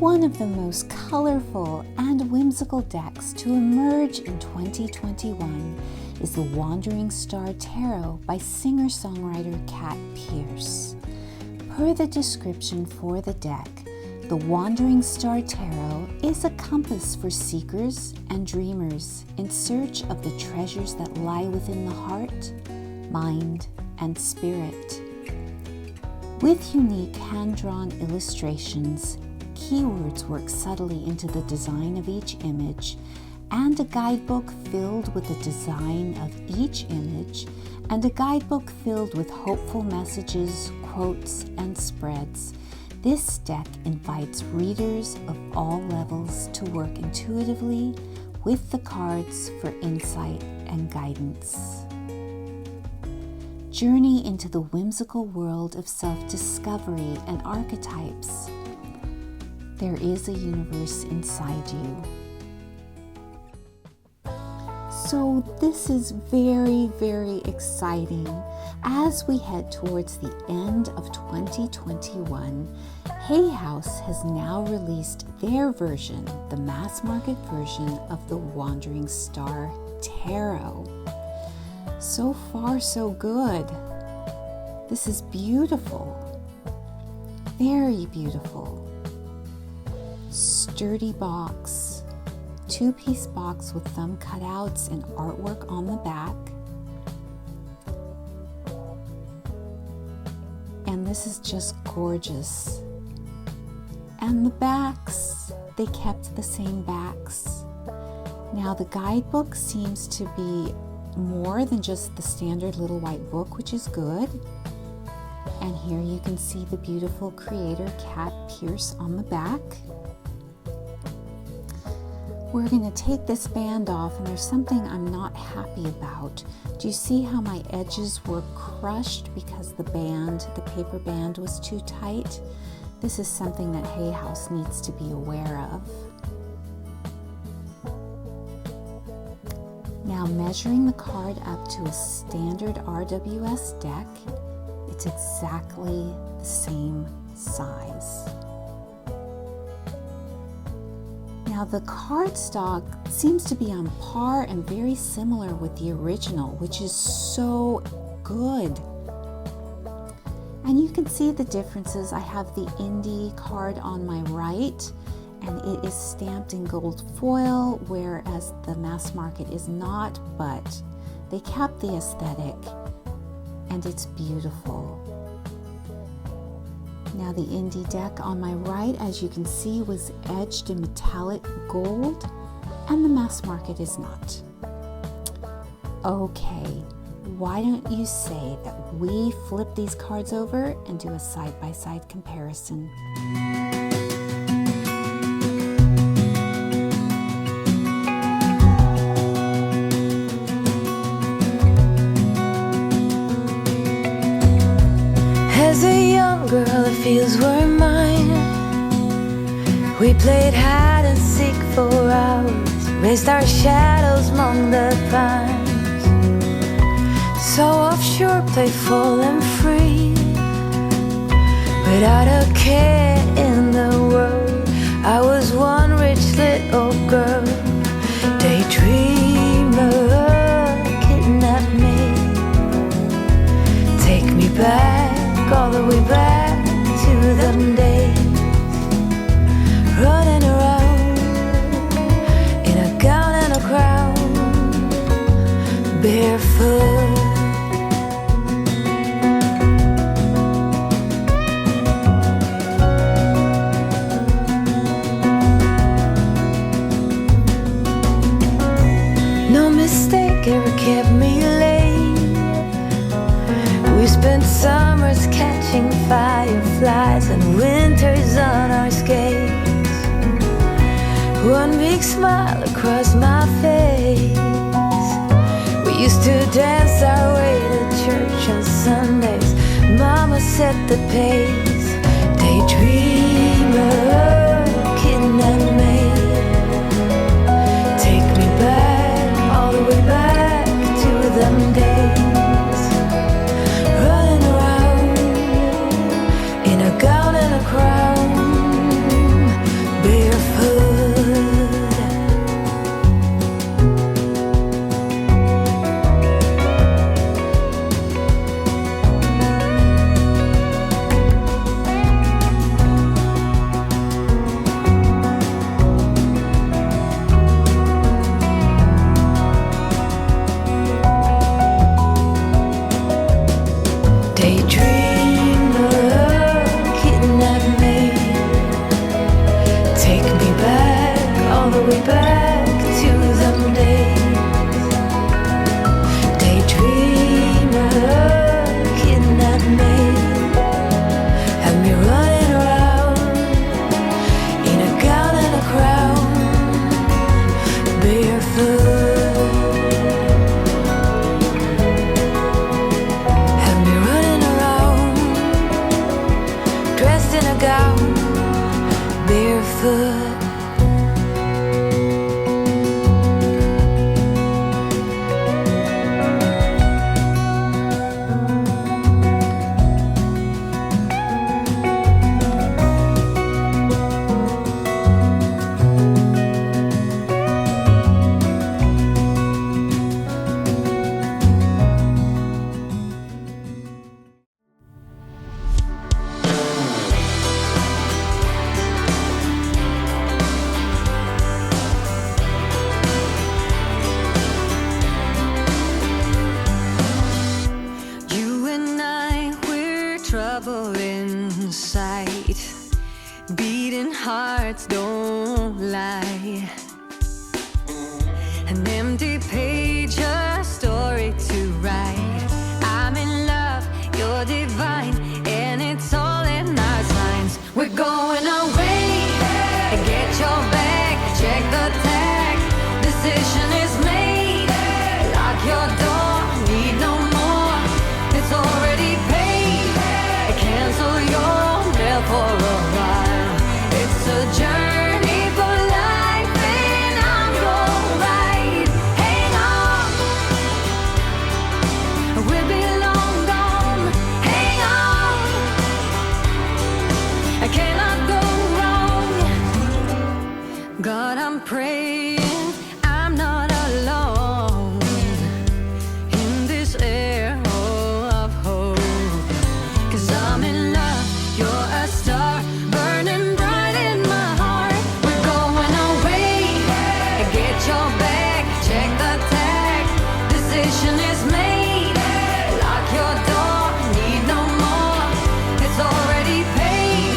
One of the most colorful and whimsical decks to emerge in 2021 is the Wandering Star Tarot by singer-songwriter Kat Pierce. Per the description for the deck, the Wandering Star Tarot is a compass for seekers and dreamers in search of the treasures that lie within the heart, mind, and spirit. With unique hand-drawn illustrations, keywords work subtly into the design of each image, and a guidebook filled with the design of each image, and a guidebook filled with hopeful messages, quotes, and spreads. This deck invites readers of all levels to work intuitively with the cards for insight and guidance. Journey into the whimsical world of self-discovery and archetypes. There is a universe inside you. So this is very, very exciting. As we head towards the end of 2021, Hay House has now released their version, the mass market version of the Wandering Star Tarot. So far, so good. This is beautiful. Very beautiful. Sturdy box, two-piece box with thumb cutouts and artwork on the back. And this is just gorgeous. And the backs, they kept the same backs. Now the guidebook seems to be more than just the standard little white book, which is good. And here you can see the beautiful creator Kat Pierce on the back. We're going to take this band off, and there's something I'm not happy about. Do you see how my edges were crushed because the paper band was too tight? This is something that Hay House needs to be aware of. Now, measuring the card up to a standard RWS deck, it's exactly the same size. Now the cardstock seems to be on par and very similar with the original, which is so good. And you can see the differences. I have the indie card on my right, and it is stamped in gold foil, whereas the mass market is not, but they kept the aesthetic, and it's beautiful. Now the indie deck on my right, as you can see, was edged in metallic gold, and the mass market is not. Okay, why don't you say that we flip these cards over and do a side-by-side comparison? As a young girl, it feels we're mine. We played hide and seek for hours, raised our shadows among the pines. So offshore, playful and free, without a care in the world. I was one rich little girl, daydreamer, kidnap me, take me back, all the way back to them days, running around in a gown and a crown, barefoot. No mistake ever kept me late. We spent summers catching fireflies and winters on our skates. One big smile across my face. We used to dance our way to church on Sundays. Mama set the pace. Daydreamer, kidnap me, take me back, all the way back to them days, running around in a gown and a crown, could. Trouble inside, beating hearts don't lie. An empty page, a story to write. I'm in love, you're divine, and it's all in our signs. We're going away, get your bag, check the tag. Decision is made, lock your door, need no more. It's already paid. Cancel your mail for a while. It's a journey for life, and I'm your ride. Hang on, we'll be long gone. Hang on, I cannot go wrong. God, I'm praying I'm not alone in this air of hope. 'Cause I'm in love, you're a star, burning bright in my heart. We're going away, get your bag, check the tag. Decision is made, lock your door, need no more. It's already paid,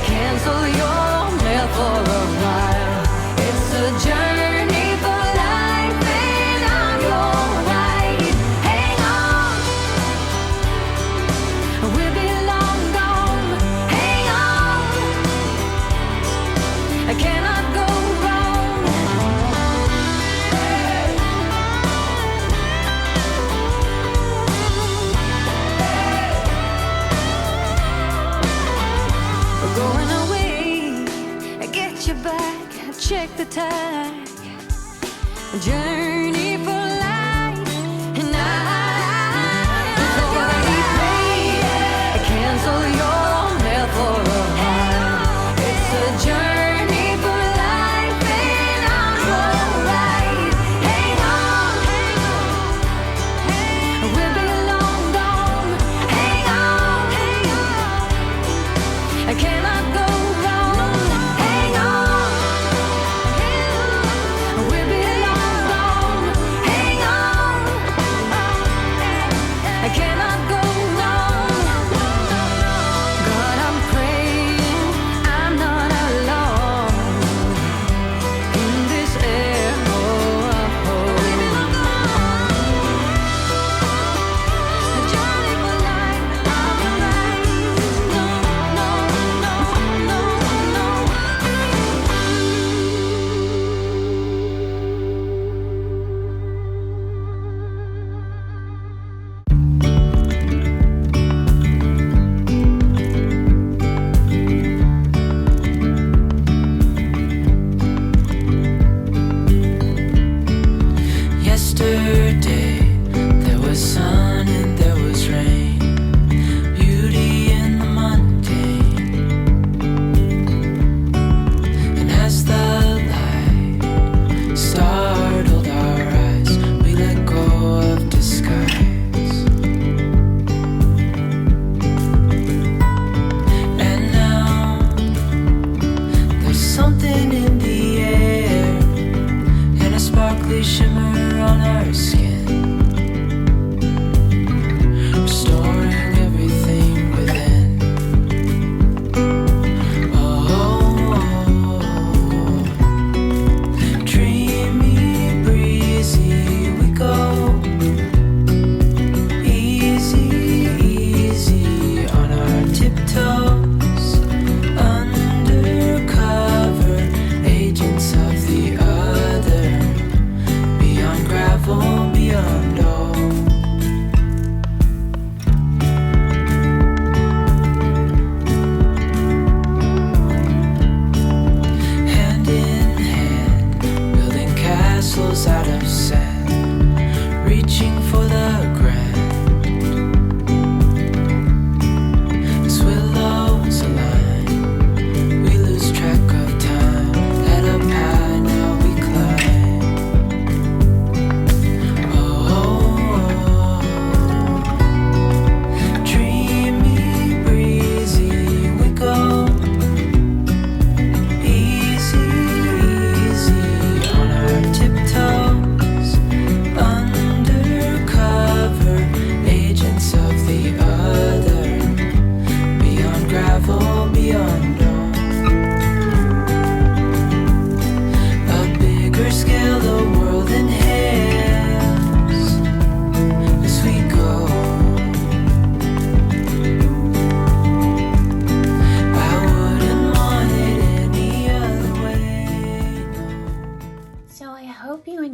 cancel your mail for a while. It's a journey for life, and I'm your ride. Hang on, we'll be long gone. Hang on, I cannot go wrong. We're going away, get your back, check the tag. Journey for life, and it's already paid. Cancel your mail for a while. It's a journey for life, and I'm your ride. Hang on, we'll be long gone. Hang on, I cannot go wrong. Hang on, we'll be long gone.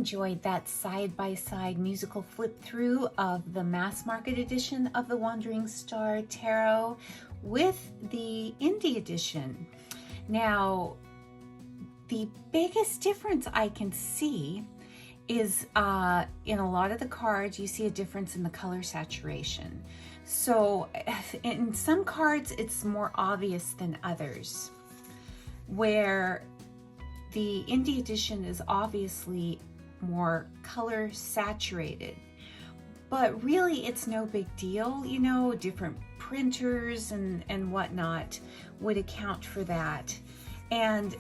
enjoyed that side-by-side musical flip through of the mass market edition of the Wandering Star Tarot with the indie edition. Now, the biggest difference I can see is in a lot of the cards, you see a difference in the color saturation. So in some cards, it's more obvious than others, where the indie edition is obviously more color saturated, but really it's no big deal. You know, different printers and whatnot would account for that. And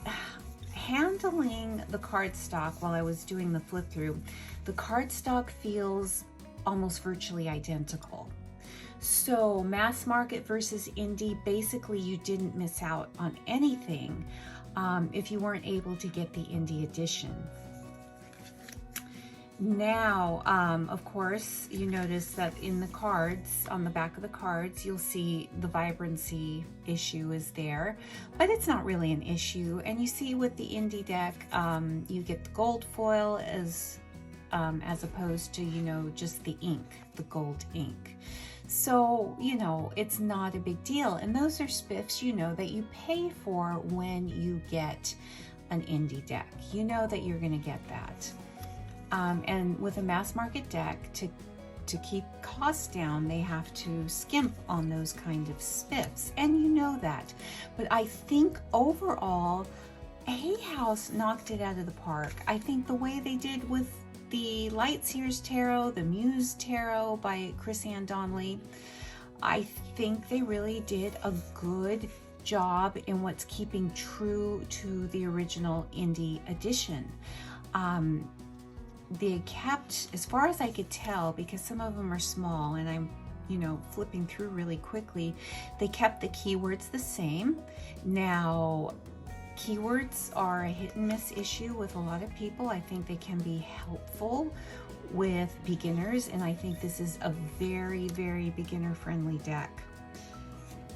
handling the cardstock while I was doing the flip through, the cardstock feels almost virtually identical. So mass market versus indie, basically you didn't miss out on anything if you weren't able to get the indie edition. Now, of course, you notice that in the cards, on the back of the cards, you'll see the vibrancy issue is there, but it's not really an issue. And you see with the indie deck, you get the gold foil as opposed to, you know, just the ink, the gold ink. So, you know, it's not a big deal. And those are spiffs, you know, that you pay for when you get an indie deck. You know that you're going to get that. And with a mass market deck, to keep costs down, they have to skimp on those kind of spiffs. And you know that. But I think overall, Hay House knocked it out of the park. I think the way they did with the Lightseers Tarot, the Muse Tarot by Chris Ann Donnelly, I think they really did a good job in what's keeping true to the original indie edition. They kept, as far as I could tell, because some of them are small and I'm, you know, flipping through really quickly, they kept the keywords the same. Now, keywords are a hit and miss issue with a lot of people. I think they can be helpful with beginners, and I think this is a very, very beginner friendly deck.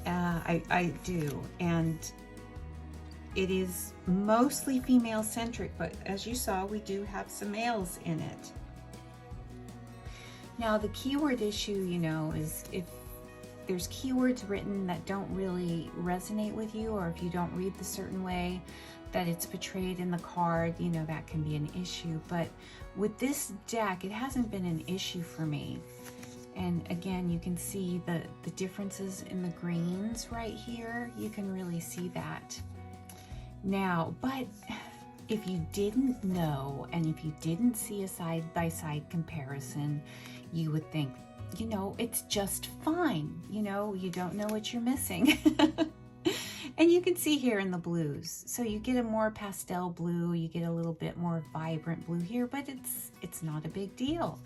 I do, and it is mostly female centric, but as you saw, we do have some males in it. Now, the keyword issue, you know, is if there's keywords written that don't really resonate with you, or if you don't read the certain way that it's portrayed in the card, you know, that can be an issue. But with this deck, it hasn't been an issue for me. And again, you can see the differences in the greens right here. You can really see that. Now, but if you didn't know, and if you didn't see a side-by-side comparison, you would think, you know, it's just fine. You know, you don't know what you're missing. And you can see here in the blues. So you get a more pastel blue, you get a little bit more vibrant blue here, but it's not a big deal.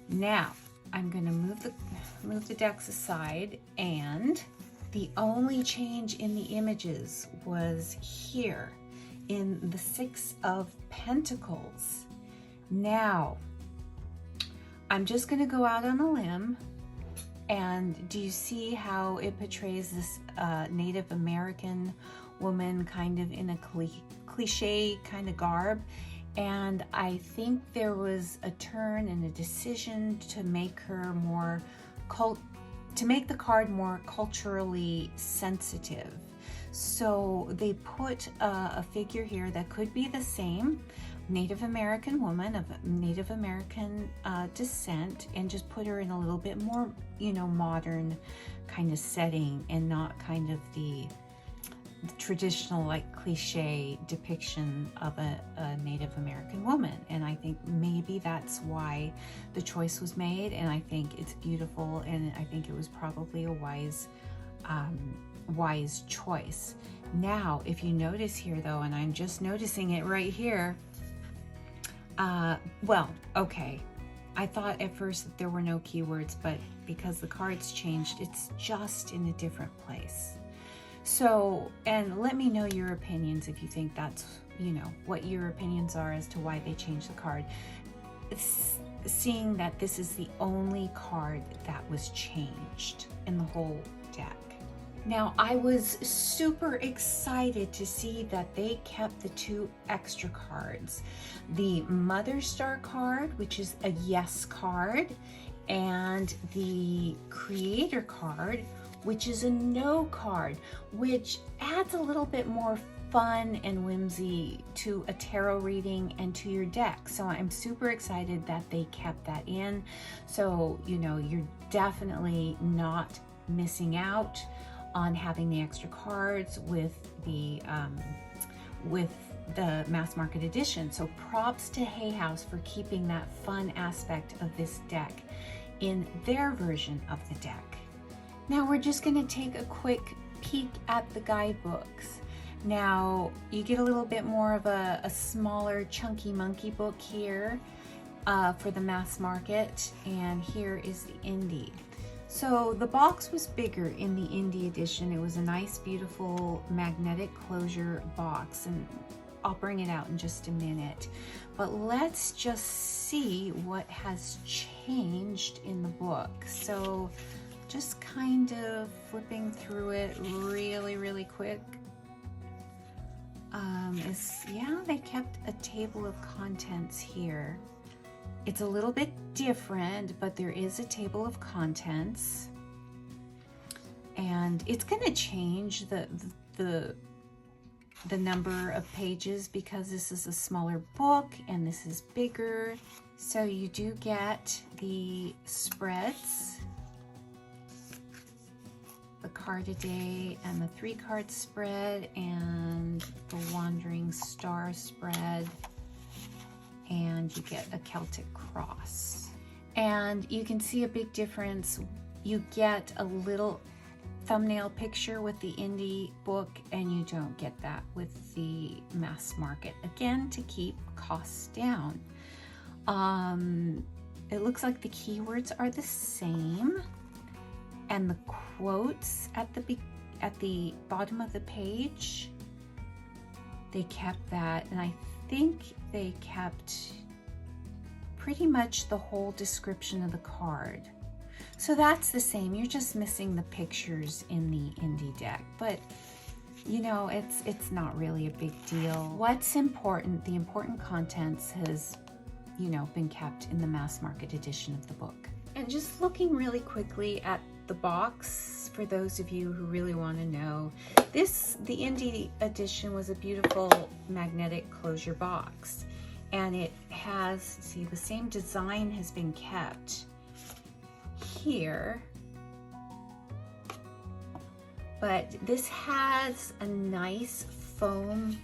Now, I'm going to move the decks aside, and the only change in the images was here in the Six of Pentacles. Now, I'm just going to go out on a limb, and do you see how it portrays this Native American woman kind of in a cliche kind of garb? And I think there was a turn and a decision to make her more to make the card more culturally sensitive. So they put a figure here that could be the same Native American woman of Native American descent, and just put her in a little bit more, you know, modern kind of setting, and not kind of the traditional, like, cliche depiction of a Native American woman. And I think maybe that's why the choice was made, and I think it's beautiful, and I think it was probably a wise choice. Now, if you notice here though, and I'm just noticing it right here, well, okay, I thought at first that there were no keywords, but because the cards changed, it's just in a different place. So, and let me know your opinions if you think that's, you know, what your opinions are as to why they changed the card. Seeing that this is the only card that was changed in the whole deck. Now, I was super excited to see that they kept the 2 extra cards. The Mother Star card, which is a yes card, and the Creator card, which is a no card, which adds a little bit more fun and whimsy to a tarot reading and to your deck. So I'm super excited that they kept that in. So, you know, you're definitely not missing out on having the extra cards with the mass market edition. So props to Hay House for keeping that fun aspect of this deck in their version of the deck. Now we're just going to take a quick peek at the guidebooks. Now you get a little bit more of a smaller chunky monkey book here for the mass market, and here is the indie. So the box was bigger in the indie edition. It was a nice, beautiful magnetic closure box, and I'll bring it out in just a minute. But let's just see what has changed in the book. So just kind of flipping through it really quick. They kept a table of contents here. It's a little bit different, but there is a table of contents, and it's going to change the number of pages because this is a smaller book and this is bigger. So you do get the spreads, the card a day and the 3-card spread and the Wandering Star spread, and you get a Celtic cross. And you can see a big difference. You get a little thumbnail picture with the indie book, and you don't get that with the mass market, again to keep costs down. It looks like the keywords are the same, and the quotes at the bottom of the page, they kept that, and I think they kept pretty much the whole description of the card. So that's the same. You're just missing the pictures in the indie deck, but you know, it's not really a big deal. What's important, the important contents has, you know, been kept in the mass market edition of the book. And just looking really quickly at the box, for those of you who really want to know, the indie edition was a beautiful magnetic closure box, and it has, see, the same design has been kept here, but this has a nice foam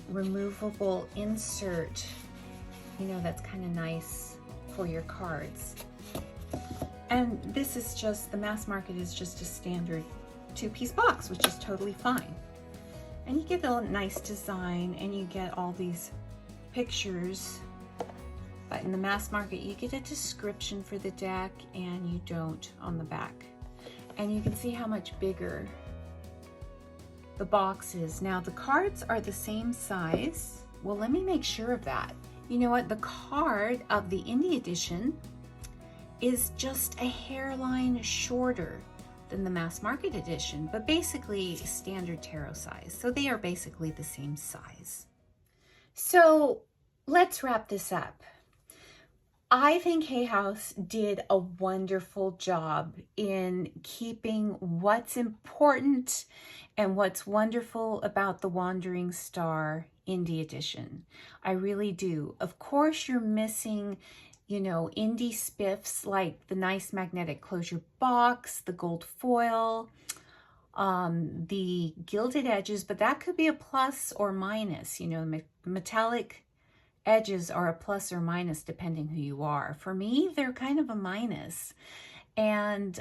removable insert, you know, that's kind of nice for your cards. And this is just, the mass market is just a standard 2-piece box, which is totally fine. And you get a nice design and you get all these pictures, but in the mass market you get a description for the deck and you don't on the back. And you can see how much bigger the box is. Now the cards are the same size. Well, let me make sure of that. You know what, the card of the indie edition is just a hairline shorter than the mass market edition, but basically standard tarot size. So they are basically the same size. So let's wrap this up. I think Hay House did a wonderful job in keeping what's important and what's wonderful about the Wandering Star Indie Edition. I really do. Of course, you're missing, you know, indie spiffs like the nice magnetic closure box, the gold foil, the gilded edges, but that could be a plus or minus. You know, metallic edges are a plus or minus depending who you are. For me, they're kind of a minus. And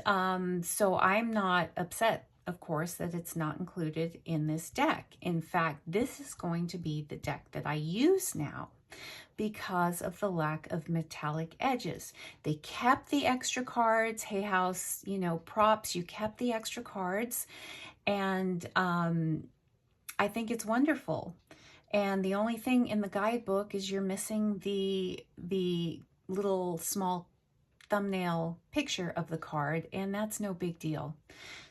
so I'm not upset, of course, that it's not included in this deck. In fact, this is going to be the deck that I use now because of the lack of metallic edges. They kept the extra cards. Hay House, you know, props, you kept the extra cards. And I think it's wonderful. And the only thing in the guidebook is you're missing the little small thumbnail picture of the card, and that's no big deal.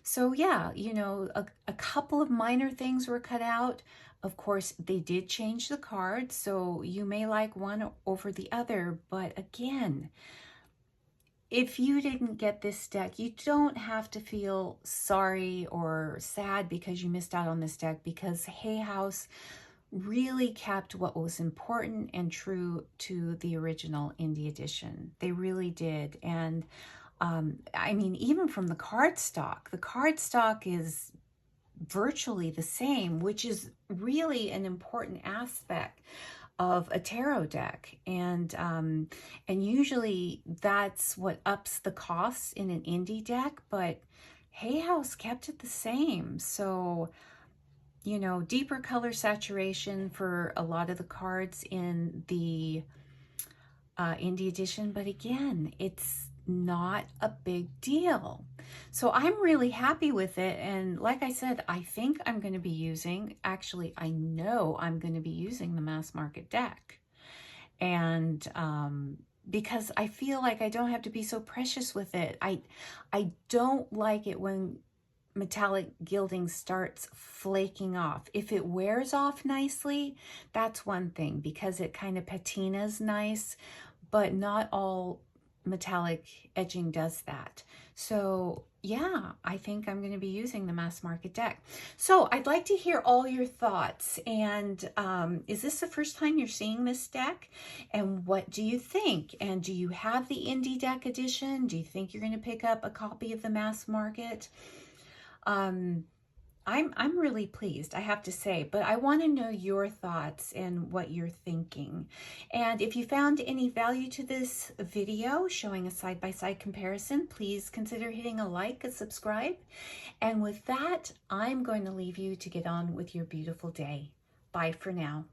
So yeah, you know, a couple of minor things were cut out. Of course, they did change the card, so you may like one over the other, but again, if you didn't get this deck, you don't have to feel sorry or sad because you missed out on this deck, because Hay House really kept what was important and true to the original indie edition. They really did. And I mean, even from the cardstock is virtually the same, which is really an important aspect of a tarot deck. And usually that's what ups the cost in an indie deck, but Hay House kept it the same. So, you know, deeper color saturation for a lot of the cards in the indie edition, but again, it's not a big deal. So I'm really happy with it, and like I said, I think I'm going to be using, actually I know I'm going to be using the mass market deck, and because I feel like I don't have to be so precious with it. I don't like it when metallic gilding starts flaking off. If it wears off nicely, that's one thing, because it kind of patinas nice, but not all metallic edging does that. So yeah, I think I'm going to be using the mass market deck. So I'd like to hear all your thoughts. And is this the first time you're seeing this deck? And what do you think? And do you have the indie deck edition? Do you think you're going to pick up a copy of the mass market? I'm really pleased, I have to say, but I want to know your thoughts and what you're thinking. And if you found any value to this video showing a side-by-side comparison, please consider hitting a like, a subscribe. And with that, I'm going to leave you to get on with your beautiful day. Bye for now.